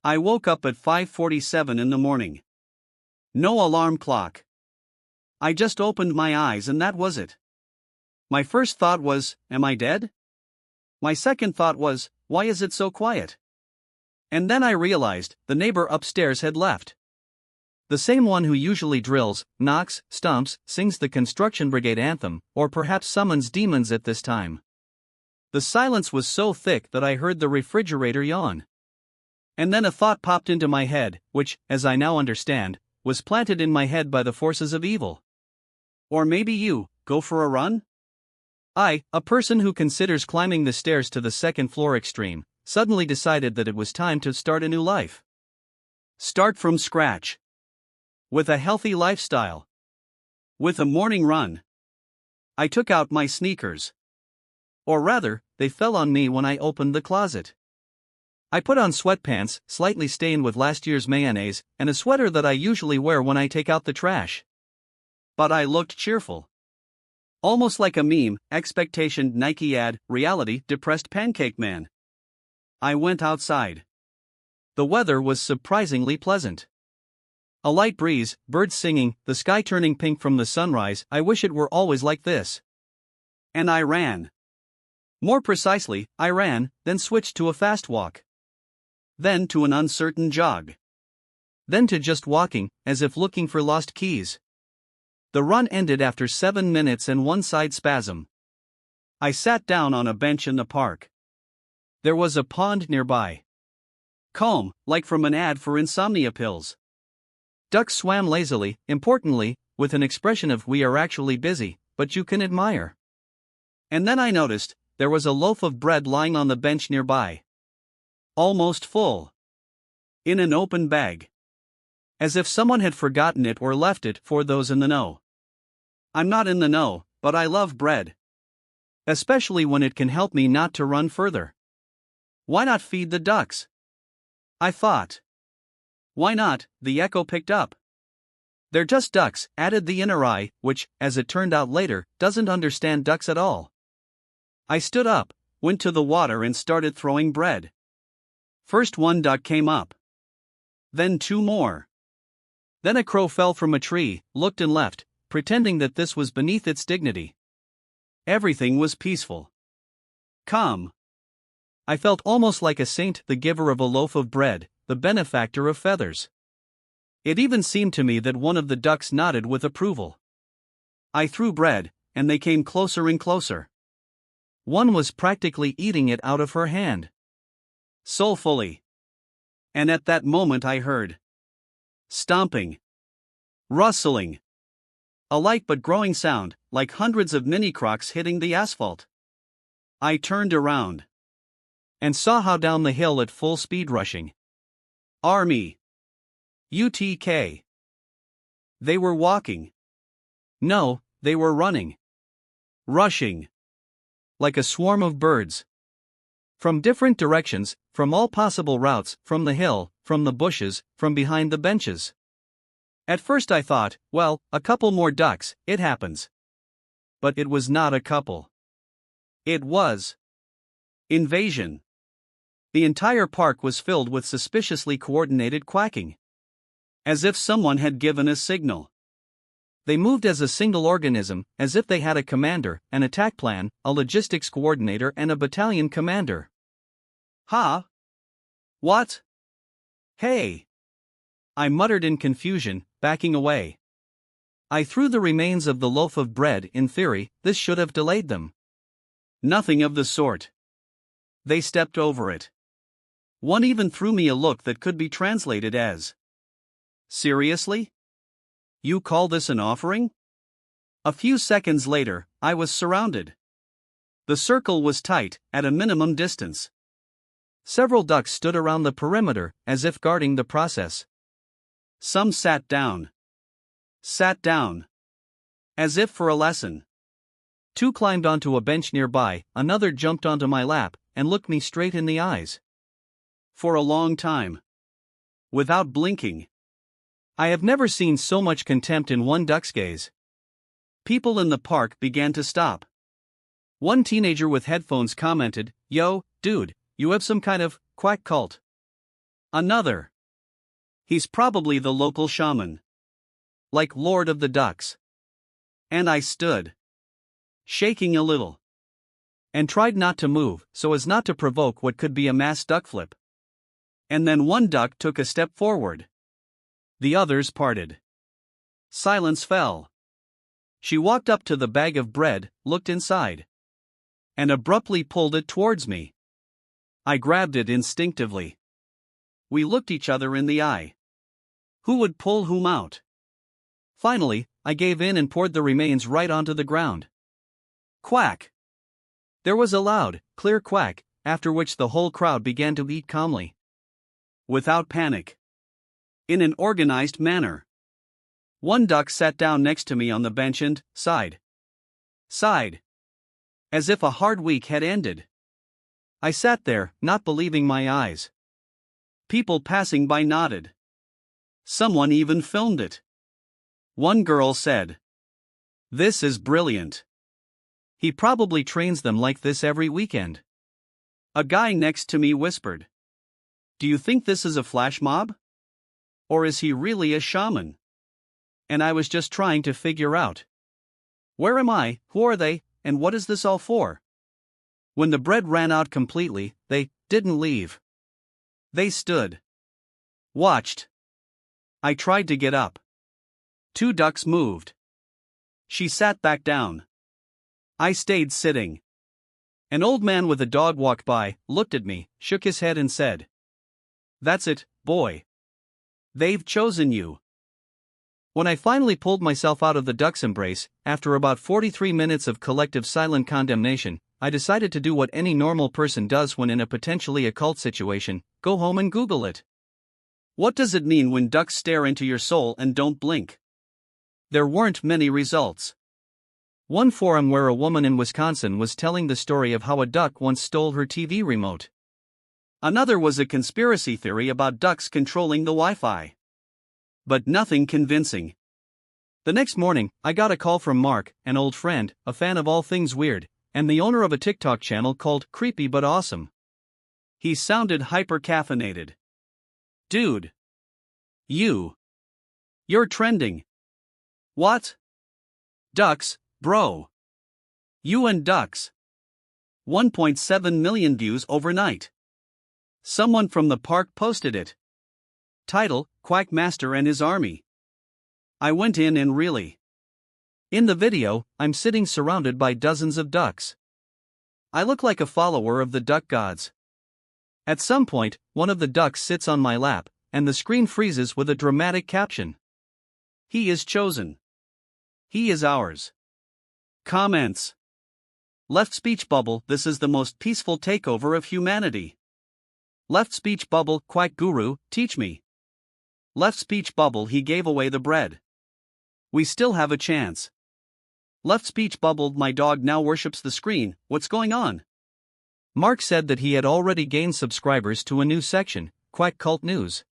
I woke up at 5:47 in the morning. No alarm clock. I just opened my eyes and that was it. My first thought was, am I dead? My second thought was, why is it so quiet? And then I realized, the neighbor upstairs had left. The same one who usually drills, knocks, stomps, sings the construction brigade anthem, or perhaps summons demons at this time. The silence was so thick that I heard the refrigerator yawn. And then a thought popped into my head, which, as I now understand, was planted in my head by the forces of evil. Or maybe you, go for a run? I, a person who considers climbing the stairs to the second floor extreme, suddenly decided that it was time to start a new life. Start from scratch. With a healthy lifestyle. With a morning run. I took out my sneakers. Or rather, they fell on me when I opened the closet. I put on sweatpants, slightly stained with last year's mayonnaise, and a sweater that I usually wear when I take out the trash. But I looked cheerful. Almost like a meme, expectation Nike ad, reality depressed pancake man. I went outside. The weather was surprisingly pleasant. A light breeze, birds singing, the sky turning pink from the sunrise. I wish it were always like this. And I ran. More precisely, I ran, then switched to a fast walk. Then to an uncertain jog. Then to just walking, as if looking for lost keys. The run ended after 7 minutes and one side spasm. I sat down on a bench in the park. There was a pond nearby. Calm, like from an ad for insomnia pills. Ducks swam lazily, importantly, with an expression of "we are actually busy, but you can admire." And then I noticed, there was a loaf of bread lying on the bench nearby. Almost full. In an open bag. As if someone had forgotten it or left it for those in the know. I'm not in the know, but I love bread. Especially when it can help me not to run further. Why not feed the ducks? I thought. Why not? The echo picked up. They're just ducks, added the inner eye, which, as it turned out later, doesn't understand ducks at all. I stood up, went to the water and started throwing bread. First one duck came up. Then two more. Then a crow fell from a tree, looked and left, pretending that this was beneath its dignity. Everything was peaceful. Calm. I felt almost like a saint, the giver of a loaf of bread, the benefactor of feathers. It even seemed to me that one of the ducks nodded with approval. I threw bread, and they came closer and closer. One was practically eating it out of her hand. Soulfully. And at that moment I heard stomping. Rustling. A light but growing sound, like hundreds of mini crocs hitting the asphalt. I turned around. And saw how down the hill at full speed rushing. Army. UTK. They were walking. No, they were running. Rushing. Like a swarm of birds. From different directions, from all possible routes, from the hill, from the bushes, from behind the benches. At first I thought, well, a couple more ducks, it happens. But it was not a couple. It was invasion. The entire park was filled with suspiciously coordinated quacking. As if someone had given a signal. They moved as a single organism, as if they had a commander, an attack plan, a logistics coordinator and a battalion commander. Huh? What? Hey! I muttered in confusion, backing away. I threw the remains of the loaf of bread. In theory, this should have delayed them. Nothing of the sort. They stepped over it. One even threw me a look that could be translated as, "Seriously? You call this an offering?" A few seconds later, I was surrounded. The circle was tight, at a minimum distance. Several ducks stood around the perimeter, as if guarding the process. Some sat down. Sat down. As if for a lesson. Two climbed onto a bench nearby, another jumped onto my lap, and looked me straight in the eyes. For a long time. Without blinking. I have never seen so much contempt in one duck's gaze. People in the park began to stop. One teenager with headphones commented, "Yo, dude, you have some kind of quack cult." Another. He's probably the local shaman. Like Lord of the Ducks. And I stood, shaking a little, and tried not to move so as not to provoke what could be a mass duck flip. And then one duck took a step forward. The others parted. Silence fell. She walked up to the bag of bread, looked inside, and abruptly pulled it towards me. I grabbed it instinctively. We looked each other in the eye. Who would pull whom out? Finally, I gave in and poured the remains right onto the ground. Quack! There was a loud, clear quack, after which the whole crowd began to eat calmly. Without panic. In an organized manner. One duck sat down next to me on the bench and sighed. Sighed. As if a hard week had ended. I sat there, not believing my eyes. People passing by nodded. Someone even filmed it. One girl said, "This is brilliant. He probably trains them like this every weekend." A guy next to me whispered, "Do you think this is a flash mob? Or is he really a shaman?" And I was just trying to figure out. Where am I, who are they, and what is this all for? When the bread ran out completely, they didn't leave. They stood. Watched. I tried to get up. 2 ducks moved. She sat back down. I stayed sitting. An old man with a dog walked by, looked at me, shook his head and said, "That's it, boy. They've chosen you." When I finally pulled myself out of the duck's embrace, after about 43 minutes of collective silent condemnation, I decided to do what any normal person does when in a potentially occult situation: go home and Google it. What does it mean when ducks stare into your soul and don't blink? There weren't many results. One forum where a woman in Wisconsin was telling the story of how a duck once stole her TV remote. Another was a conspiracy theory about ducks controlling the Wi-Fi. But nothing convincing. The next morning, I got a call from Mark, an old friend, a fan of all things weird, and the owner of a TikTok channel called Creepy But Awesome. He sounded hyper-caffeinated. "Dude. You're trending." "What?" "Ducks, bro. You and ducks. 1.7 million views overnight. Someone from the park posted it. Title: Quackmaster and his army." I went in and really. In the video, I'm sitting surrounded by dozens of ducks. I look like a follower of the duck gods. At some point, one of the ducks sits on my lap, and the screen freezes with a dramatic caption. "He is chosen. He is ours." Comments. Left speech bubble: "This is the most peaceful takeover of humanity." Left speech bubble: "Quack guru, teach me." Left speech bubble: "He gave away the bread. We still have a chance." Left speech bubble: "My dog now worships the screen, what's going on?" Mark said that he had already gained subscribers to a new section, Quack Cult News.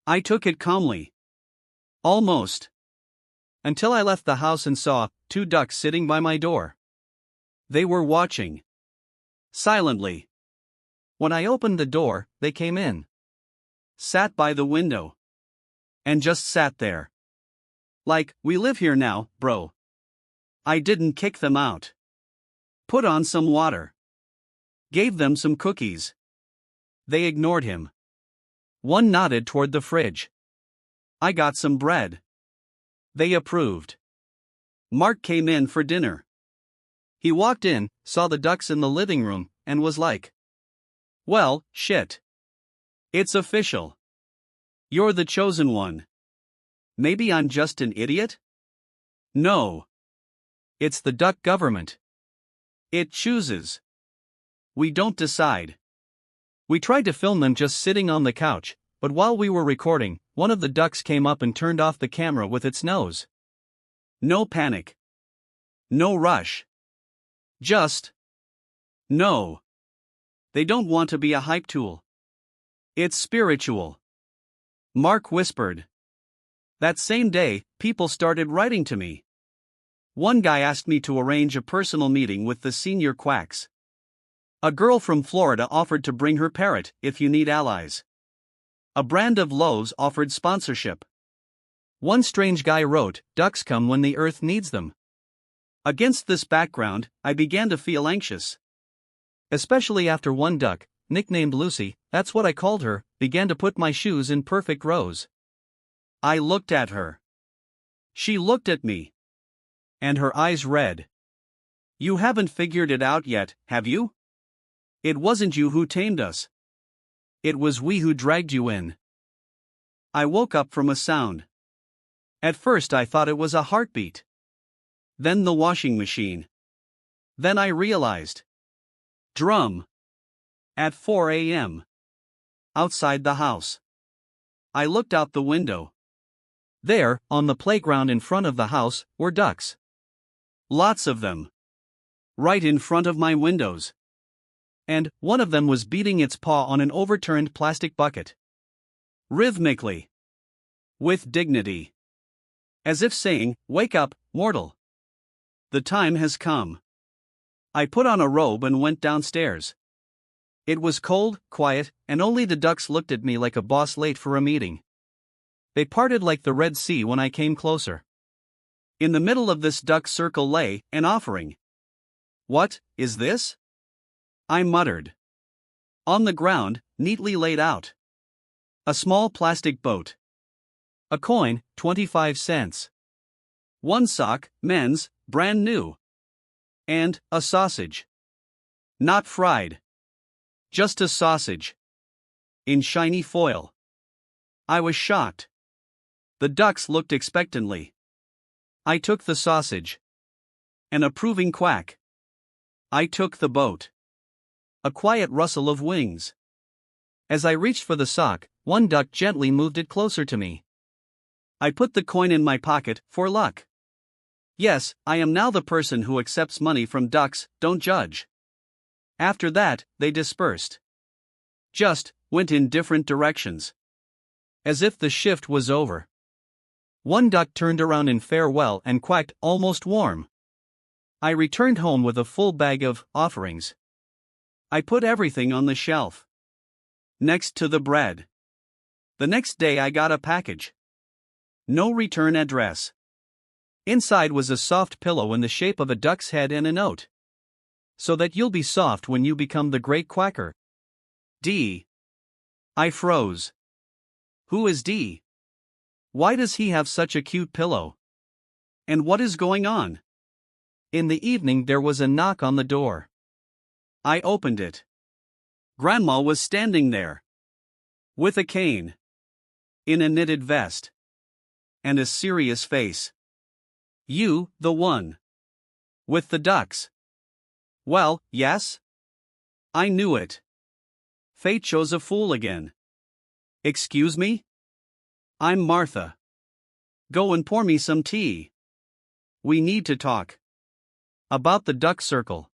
I took it calmly. Almost. Until I left the house and saw 2 ducks sitting by my door. They were watching. Silently. When I opened the door, they came in. Sat by the window. And just sat there. Like, "We live here now, bro." I didn't kick them out. Put on some water. Gave them some cookies. They ignored him. One nodded toward the fridge. I got some bread. They approved. Mark came in for dinner. He walked in, saw the ducks in the living room, and was like, "Well, shit. It's official. You're the chosen one. Maybe I'm just an idiot?" No. It's the duck government. It chooses. We don't decide. We tried to film them just sitting on the couch, but while we were recording, one of the ducks came up and turned off the camera with its nose. No panic. No rush. Just. No. They don't want to be a hype tool. It's spiritual. Mark whispered. That same day, people started writing to me. One guy asked me to arrange a personal meeting with the senior quacks. A girl from Florida offered to bring her parrot if you need allies. A brand of loaves offered sponsorship. One strange guy wrote, "Ducks come when the earth needs them." Against this background, I began to feel anxious. Especially after one duck, nicknamed Lucy, that's what I called her, began to put my shoes in perfect rows. I looked at her. She looked at me. And her eyes read. "You haven't figured it out yet, have you? It wasn't you who tamed us. It was we who dragged you in." I woke up from a sound. At first I thought it was a heartbeat. Then the washing machine. Then I realized. Drum. At 4 a.m. Outside the house. I looked out the window. There, on the playground in front of the house, were ducks. Lots of them. Right in front of my windows. And one of them was beating its paw on an overturned plastic bucket. Rhythmically. With dignity. As if saying, "Wake up, mortal. The time has come." I put on a robe and went downstairs. It was cold, quiet, and only the ducks looked at me like a boss late for a meeting. They parted like the Red Sea when I came closer. In the middle of this duck circle lay an offering. "What is this?" I muttered. On the ground, neatly laid out. A small plastic boat. A coin, 25 cents. One sock, men's, brand new. And a sausage. Not fried. Just a sausage. In shiny foil. I was shocked. The ducks looked expectantly. I took the sausage. An approving quack. I took the boat. A quiet rustle of wings. As I reached for the sock, one duck gently moved it closer to me. I put the coin in my pocket, for luck. Yes, I am now the person who accepts money from ducks, don't judge. After that, they dispersed. Just, went in different directions. As if the shift was over. One duck turned around in farewell and quacked, almost warm. I returned home with a full bag of offerings. I put everything on the shelf. Next to the bread. The next day I got a package. No return address. Inside was a soft pillow in the shape of a duck's head and a note. "So that you'll be soft when you become the great quacker. D." I froze. Who is D? Why does he have such a cute pillow? And what is going on? In the evening there was a knock on the door. I opened it. Grandma was standing there. With a cane. In a knitted vest. And a serious face. "You, the one. With the ducks." "Well, yes. I knew it. Fate chose a fool again." "Excuse me? I'm Martha. Go and pour me some tea. We need to talk. About the duck circle."